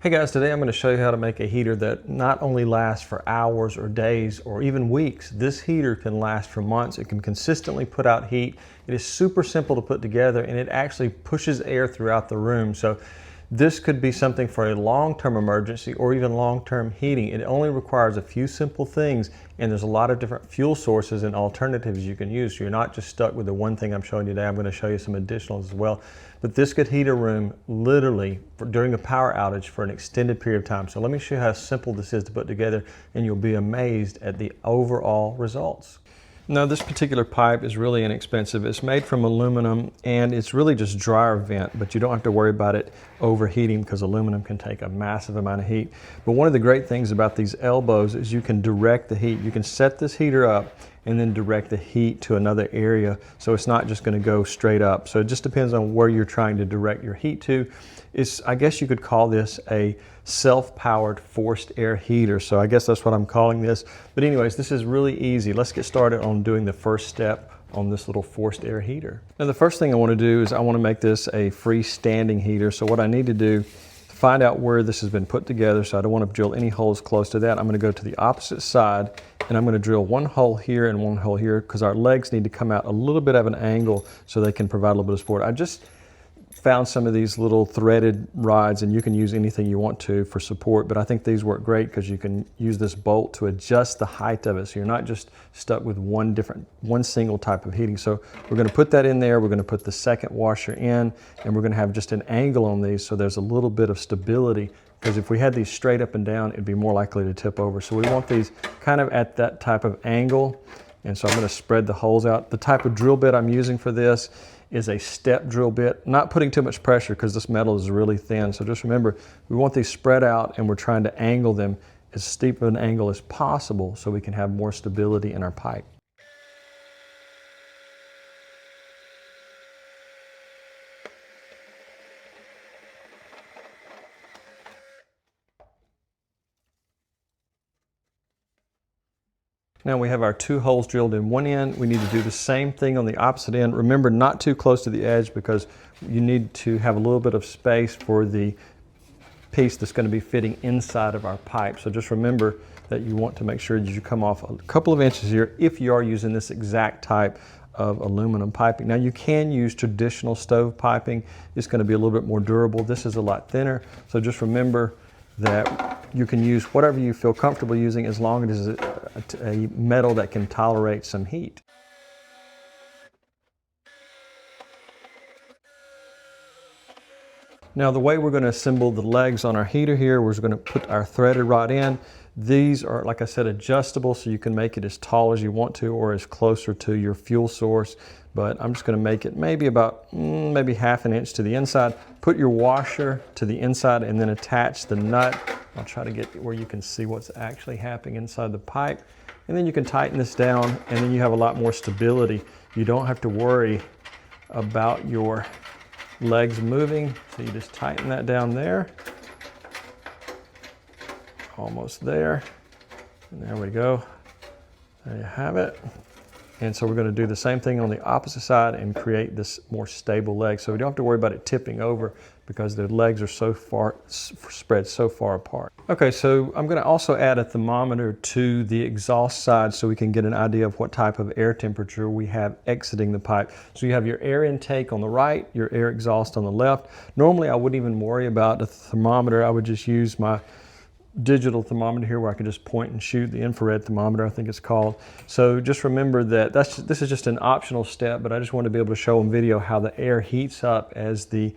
Hey guys, today I'm going to show you how to make a heater that not only lasts for hours or days or even weeks. This heater can last for months. It can consistently put out heat. It is super simple to put together and it actually pushes air throughout the room. So this could be something for a long-term emergency or even long-term heating. It only requires a few simple things, and there's a lot of different fuel sources and alternatives you can use. So you're not just stuck with the one thing I'm showing you today. I'm going to show you some additionals as well. But this could heat a room literally during a power outage for an extended period of time. So let me show you how simple this is to put together, and you'll be amazed at the overall results. Now, this particular pipe is really inexpensive. It's made from aluminum and it's really just dryer vent, but you don't have to worry about it overheating because aluminum can take a massive amount of heat. But one of the great things about these elbows is you can direct the heat. You can set this heater up and then direct the heat to another area, so it's not just going to go straight up. So it just depends on where you're trying to direct your heat to. I guess you could call this a self-powered forced air heater, so I guess that's what I'm calling this. But anyways, this is really easy. Let's get started on doing the first step on this little forced air heater. Now, the first thing I want to do is I want to make this a freestanding heater. So what I need to do to find out where this has been put together, so I don't want to drill any holes close to that, I'm going to go to the opposite side and I'm going to drill one hole here and one hole here because our legs need to come out a little bit of an angle so they can provide a little bit of support. I just found some of these little threaded rods, and you can use anything you want to for support, but I think these work great because you can use this bolt to adjust the height of it, so you're not just stuck with one single type of heating. So we're going to put that in there. We're going to put the second washer in, and we're going to have just an angle on these so there's a little bit of stability, because if we had these straight up and down, it'd be more likely to tip over. So we want these kind of at that type of angle, and so I'm going to spread the holes out. The type of drill bit I'm using for this is a step drill bit, not putting too much pressure because this metal is really thin. So just remember, we want these spread out and we're trying to angle them as steep of an angle as possible so we can have more stability in our pipe. Now we have our two holes drilled in one end. We need to do the same thing on the opposite end. Remember, not too close to the edge because you need to have a little bit of space for the piece that's going to be fitting inside of our pipe. So just remember that you want to make sure that you come off a couple of inches here if you are using this exact type of aluminum piping. Now you can use traditional stove piping. It's going to be a little bit more durable. This is a lot thinner. So just remember that you can use whatever you feel comfortable using as long as it's a metal that can tolerate some heat. Now the way we're going to assemble the legs on our heater here, we're going to put our threaded rod in. These are, like I said, adjustable, so you can make it as tall as you want to or as closer to your fuel source. But I'm just going to make it maybe about maybe half an inch to the inside. Put your washer to the inside and then attach the nut. I'll try to get where you can see what's actually happening inside the pipe. And then you can tighten this down, and then you have a lot more stability. You don't have to worry about your legs moving. So you just tighten that down there. Almost there. And there we go. There you have it. And so we're going to do the same thing on the opposite side and create this more stable leg. So we don't have to worry about it tipping over because the legs are so far spread so far apart. Okay, so I'm going to also add a thermometer to the exhaust side so we can get an idea of what type of air temperature we have exiting the pipe. So you have your air intake on the right, your air exhaust on the left. Normally I wouldn't even worry about the thermometer. I would just use my digital thermometer here where I can just point and shoot, the infrared thermometer I think it's called. So just remember that this is just an optional step, but I just want to be able to show on video how the air heats up as the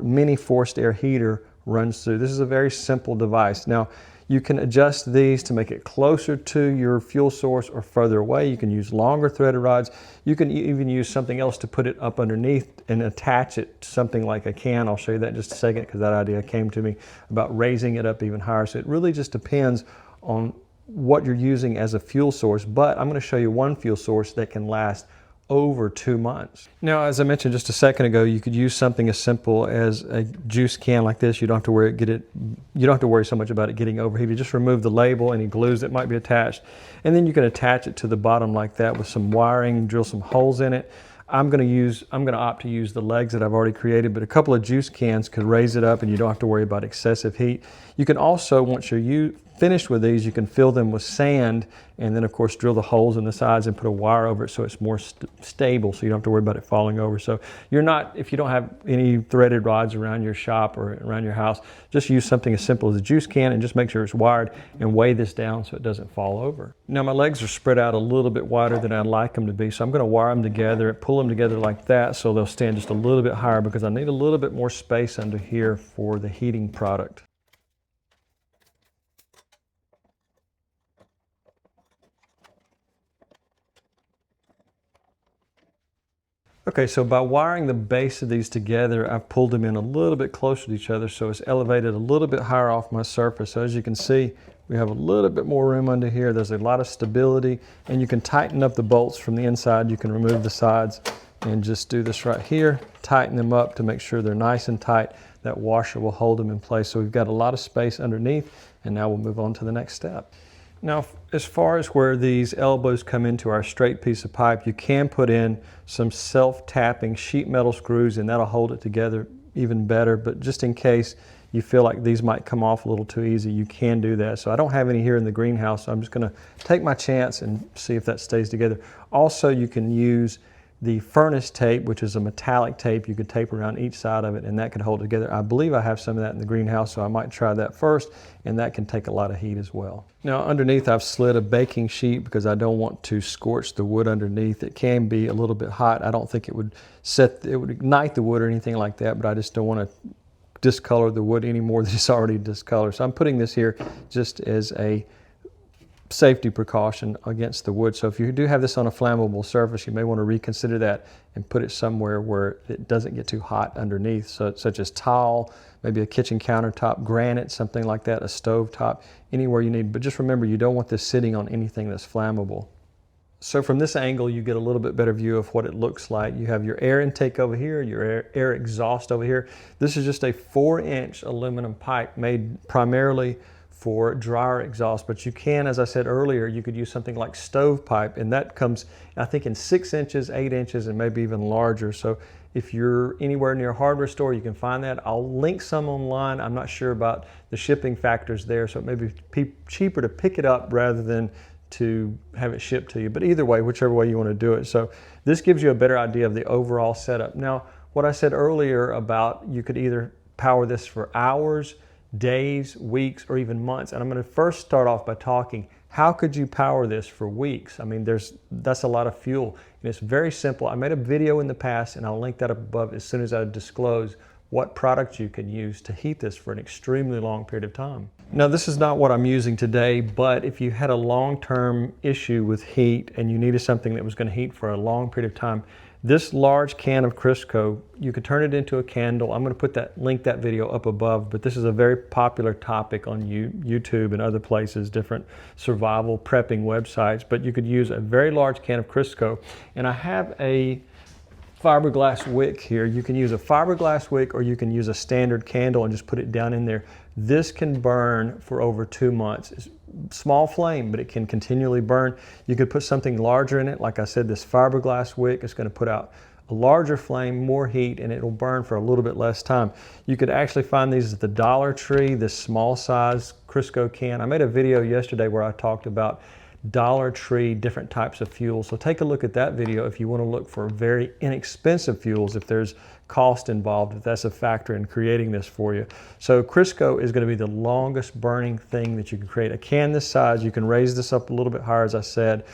mini forced air heater runs through. This is a very simple device. Now you can adjust these to make it closer to your fuel source or further away. You can use longer threaded rods. You can even use something else to put it up underneath and attach it to something like a can. I'll show you that in just a second because that idea came to me about raising it up even higher. So it really just depends on what you're using as a fuel source, but I'm going to show you one fuel source that can last over 2 months. Now, as I mentioned just a second ago, you could use something as simple as a juice can like this. You don't have to worry so much about it getting overheated. Just remove the label, any glues that might be attached, and then you can attach it to the bottom like that with some wiring, drill some holes in it. I'm going to opt to use the legs that I've already created, but a couple of juice cans could raise it up and you don't have to worry about excessive heat. You can also, once you're finished with these, you can fill them with sand and then of course drill the holes in the sides and put a wire over it so it's more stable, so you don't have to worry about it falling over. So if you don't have any threaded rods around your shop or around your house, just use something as simple as a juice can and just make sure it's wired and weigh this down so it doesn't fall over. Now my legs are spread out a little bit wider than I'd like them to be, so I'm going to wire them together, pull them together like that so they'll stand just a little bit higher because I need a little bit more space under here for the heating product. Okay, so by wiring the base of these together, I've pulled them in a little bit closer to each other so it's elevated a little bit higher off my surface. So as you can see, we have a little bit more room under here. There's a lot of stability, and you can tighten up the bolts from the inside. You can remove the sides and just do this right here, tighten them up to make sure they're nice and tight. That washer will hold them in place. So we've got a lot of space underneath, and now we'll move on to the next step. Now, as far as where these elbows come into our straight piece of pipe, you can put in some self-tapping sheet metal screws and that'll hold it together even better. But just in case you feel like these might come off a little too easy, you can do that. So I don't have any here in the greenhouse, so I'm just gonna take my chance and see if that stays together. Also, you can use the furnace tape, which is a metallic tape. You could tape around each side of it and that could hold it together. I believe I have some of that in the greenhouse, so I might try that first, and that can take a lot of heat as well. Now underneath I've slid a baking sheet because I don't want to scorch the wood underneath. It can be a little bit hot. I don't think it would ignite the wood or anything like that, but I just don't want to discolor the wood any more than it's already discolored. So I'm putting this here just as a safety precaution against the wood. So if you do have this on a flammable surface, you may want to reconsider that and put it somewhere where it doesn't get too hot underneath, so, such as tile, maybe a kitchen countertop, granite, something like that, a stove top, anywhere you need. But just remember, you don't want this sitting on anything that's flammable. So from this angle, you get a little bit better view of what it looks like. You have your air intake over here, your air exhaust over here. This is just a 4-inch aluminum pipe made primarily for dryer exhaust, but you can, as I said earlier, you could use something like stovepipe, and that comes, I think, in 6 inches, 8 inches, and maybe even larger. So if you're anywhere near a hardware store, you can find that. I'll link some online. I'm not sure about the shipping factors there, so it may be cheaper to pick it up rather than to have it shipped to you. But either way, whichever way you want to do it. So this gives you a better idea of the overall setup. Now, what I said earlier about you could either power this for hours, days, weeks, or even months. And I'm going to first start off by talking, how could you power this for weeks? I mean, that's a lot of fuel, and it's very simple. I made a video in the past, and I'll link that up above as soon as I disclose what products you can use to heat this for an extremely long period of time. Now, this is not what I'm using today, but if you had a long-term issue with heat and you needed something that was going to heat for a long period of time, this large can of Crisco, you could turn it into a candle. I'm going to link that video up above, but this is a very popular topic on YouTube and other places, different survival prepping websites. But you could use a very large can of Crisco, and I have a fiberglass wick here. You can use a fiberglass wick, or you can use a standard candle and just put it down in there. This can burn for over 2 months. It's small flame, but it can continually burn. You could put something larger in it. Like I said, this fiberglass wick is going to put out a larger flame, more heat, and it will burn for a little bit less time. You could actually find these at the Dollar Tree, this small size Crisco can. I made a video yesterday where I talked about Dollar Tree, different types of fuels. So take a look at that video if you want to look for very inexpensive fuels, if there's cost involved, if that's a factor in creating this for you. So Crisco is going to be the longest burning thing that you can create. A can this size, you can raise this up a little bit higher, as I said,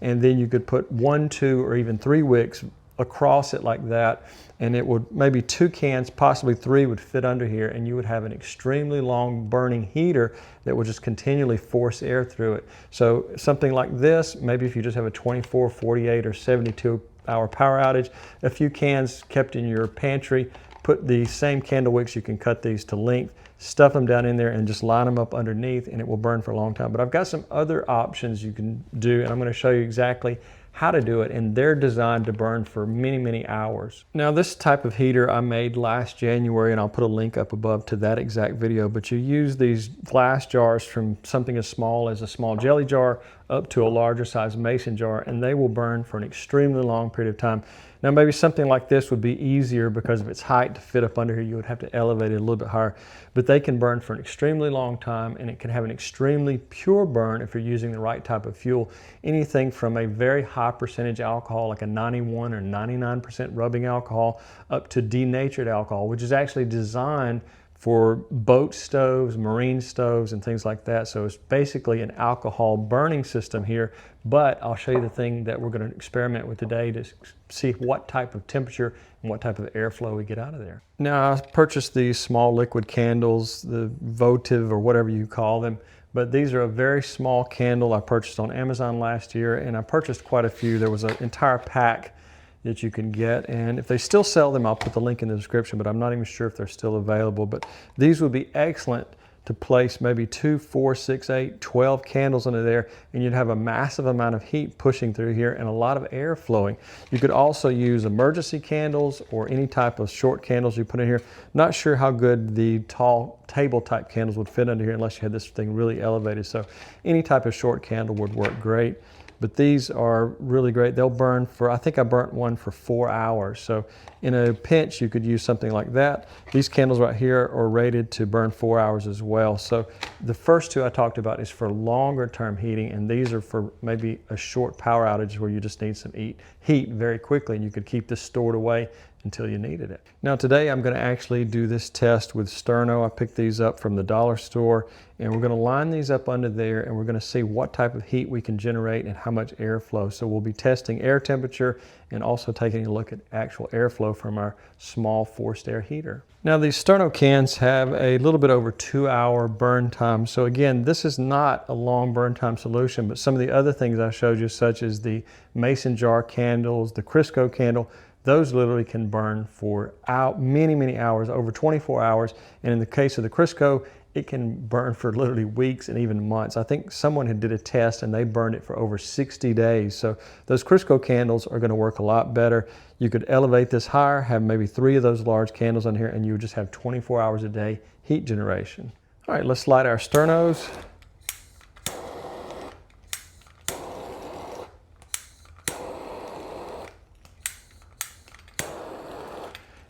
and then you could put 1, 2, or even 3 wicks across it like that, and it would, maybe 2 cans, possibly 3 would fit under here, and you would have an extremely long burning heater that would just continually force air through it. So something like this, maybe if you just have a 24, 48, or 72-hour power outage, a few cans kept in your pantry, put the same candle wicks, you can cut these to length, stuff them down in there and just line them up underneath, and it will burn for a long time. But I've got some other options you can do, and I'm going to show you exactly how to do it, and they're designed to burn for many, many hours. Now, this type of heater I made last January, and I'll put a link up above to that exact video, but you use these glass jars from something as small as a small jelly jar up to a larger size mason jar, and they will burn for an extremely long period of time. Now maybe something like this would be easier because of its height to fit up under here. You would have to elevate it a little bit higher, but they can burn for an extremely long time, and it can have an extremely pure burn if you're using the right type of fuel. Anything from a very high percentage alcohol, like a 91 or 99% rubbing alcohol, up to denatured alcohol, which is actually designed for boat stoves, marine stoves, and things like that. So it's basically an alcohol burning system here, but I'll show you the thing that we're going to experiment with today to see what type of temperature and what type of airflow we get out of there. Now, I purchased these small liquid candles, the votive or whatever you call them, but these are a very small candle I purchased on Amazon last year, and I purchased quite a few. There was an entire pack that you can get, and if they still sell them, I'll put the link in the description, but I'm not even sure if they're still available. But these would be excellent to place maybe 2, 4, 6, 8, 12 candles under there, and you'd have a massive amount of heat pushing through here and a lot of air flowing. You could also use emergency candles or any type of short candles you put in here. Not sure how good the tall table type candles would fit under here unless you had this thing really elevated. So any type of short candle would work great. But these are really great. They'll burn for, I think I burnt one for 4 hours. So in a pinch, you could use something like that. These candles right here are rated to burn 4 hours as well. So the first two I talked about is for longer term heating, and these are for maybe a short power outage where you just need some heat very quickly, and you could keep this stored away until you needed it. Now today I'm going to actually do this test with Sterno. I picked these up from the dollar store, and we're going to line these up under there, and we're going to see what type of heat we can generate and how much airflow. So we'll be testing air temperature and also taking a look at actual airflow from our small forced air heater. Now these Sterno cans have a little bit over 2-hour burn time. So again, this is not a long burn time solution, but some of the other things I showed you, such as the mason jar candles, the Crisco candle, those literally can burn for many, many hours, over 24 hours. And in the case of the Crisco, it can burn for literally weeks and even months. I think someone had did a test and they burned it for over 60 days. So those Crisco candles are going to work a lot better. You could elevate this higher, have maybe 3 of those large candles on here, and you would just have 24 hours a day heat generation. All right, let's light our Sternos.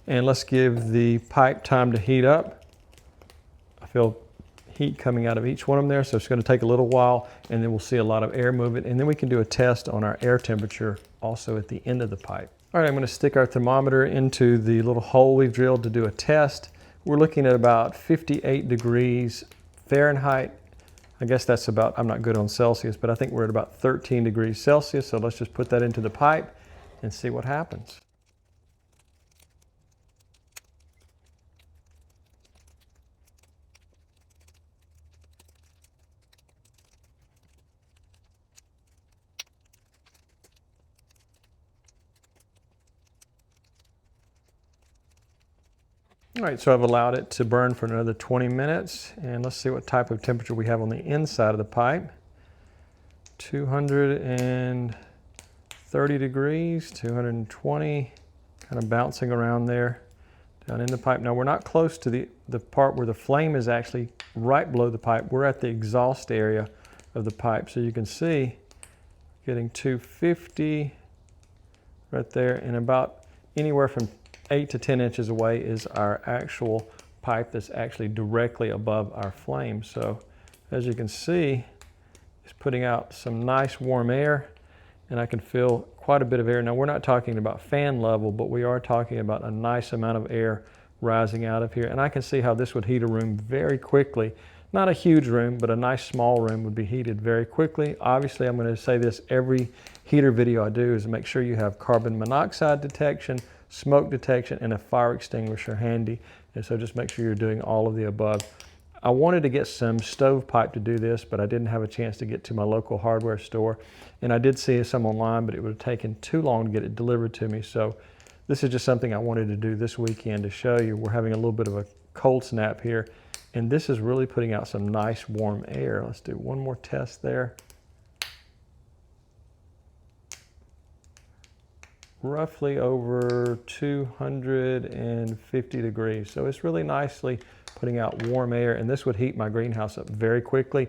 And let's give the pipe time to heat up. I feel heat coming out of each one of them there, so it's going to take a little while, and then we'll see a lot of air movement, and then we can do a test on our air temperature also at the end of the pipe. All right, I'm going to stick our thermometer into the little hole we've drilled to do a test. We're looking at about 58 degrees Fahrenheit. I guess that's about, I'm not good on Celsius, but I think we're at about 13 degrees Celsius, so let's just put that into the pipe and see what happens. All right, so I've allowed it to burn for another 20 minutes, and let's see what type of temperature we have on the inside of the pipe. 230 degrees, 220, kind of bouncing around there down in the pipe. Now we're not close to the part where the flame is actually right below the pipe. We're at the exhaust area of the pipe, so you can see getting 250 right there, and about anywhere from 8 to 10 inches away is our actual pipe that's actually directly above our flame. So as you can see, it's putting out some nice warm air, and I can feel quite a bit of air. Now we're not talking about fan level, but we are talking about a nice amount of air rising out of here. And I can see how this would heat a room very quickly. Not a huge room, but a nice small room would be heated very quickly. Obviously, I'm going to say this every heater video I do, is make sure you have carbon monoxide detection, smoke detection, and a fire extinguisher handy. And so just make sure you're doing all of the above. I wanted to get some stovepipe to do this, but I didn't have a chance to get to my local hardware store. And I did see some online, but it would have taken too long to get it delivered to me. So this is just something I wanted to do this weekend to show you. We're having a little bit of a cold snap here, and this is really putting out some nice warm air. Let's do one more test there. Roughly over 250 degrees. So it's really nicely putting out warm air, and this would heat my greenhouse up very quickly.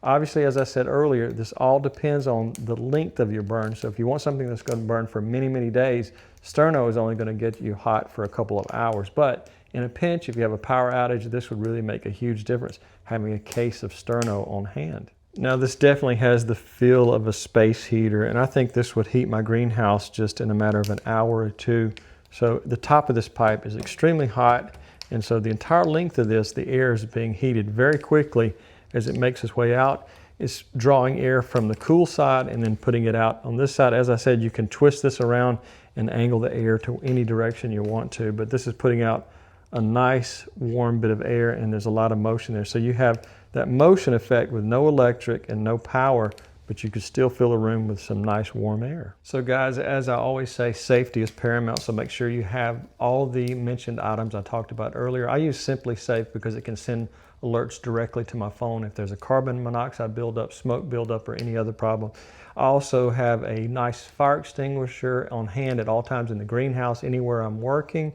Obviously, as I said earlier, this all depends on the length of your burn. So if you want something that's going to burn for many, many days, Sterno is only going to get you hot for a couple of hours. But in a pinch, if you have a power outage, this would really make a huge difference, having a case of Sterno on hand. Now, this definitely has the feel of a space heater, and I think this would heat my greenhouse just in a matter of an hour or two. So the top of this pipe is extremely hot, and so the entire length of this, the air is being heated very quickly as it makes its way out. It's drawing air from the cool side and then putting it out on this side. As I said, you can twist this around and angle the air to any direction you want to, but this is putting out a nice warm bit of air, and there's a lot of motion there. So you have that motion effect with no electric and no power, but you could still fill a room with some nice warm air. So guys, as I always say, safety is paramount, so make sure you have all the mentioned items I talked about earlier. I use SimpliSafe because it can send alerts directly to my phone if there's a carbon monoxide buildup, smoke buildup, or any other problem. I also have a nice fire extinguisher on hand at all times in the greenhouse, anywhere I'm working.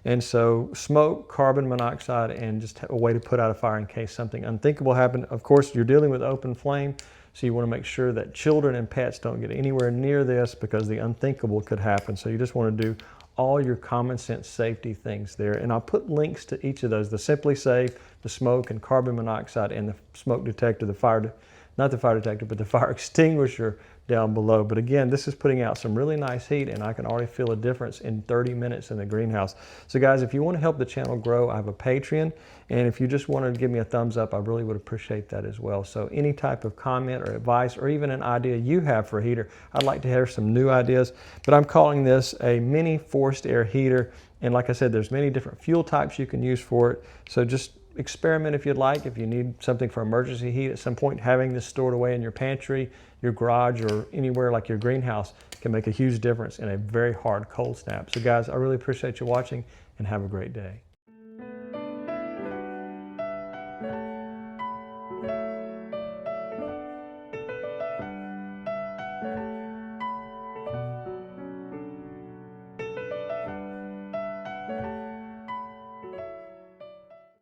And so smoke, carbon monoxide, and just a way to put out a fire in case something unthinkable happened. Of course, you're dealing with open flame, so you want to make sure that children and pets don't get anywhere near this because the unthinkable could happen. So you just want to do all your common sense safety things there. And I'll put links to each of those, the SimpliSafe, the smoke and carbon monoxide, and the smoke detector, not the fire detector, but the fire extinguisher down below. But again, this is putting out some really nice heat, and I can already feel a difference in 30 minutes in the greenhouse. So guys, if you want to help the channel grow, I have a Patreon, and if you just want to give me a thumbs up, I really would appreciate that as well. So any type of comment or advice, or even an idea you have for a heater, I'd like to hear some new ideas. But I'm calling this a mini forced air heater, and like I said, there's many different fuel types you can use for it. So just experiment if you'd like. If you need something for emergency heat at some point, having this stored away in your pantry, your garage, or anywhere like your greenhouse can make a huge difference in a very hard cold snap. So guys, I really appreciate you watching, and have a great day.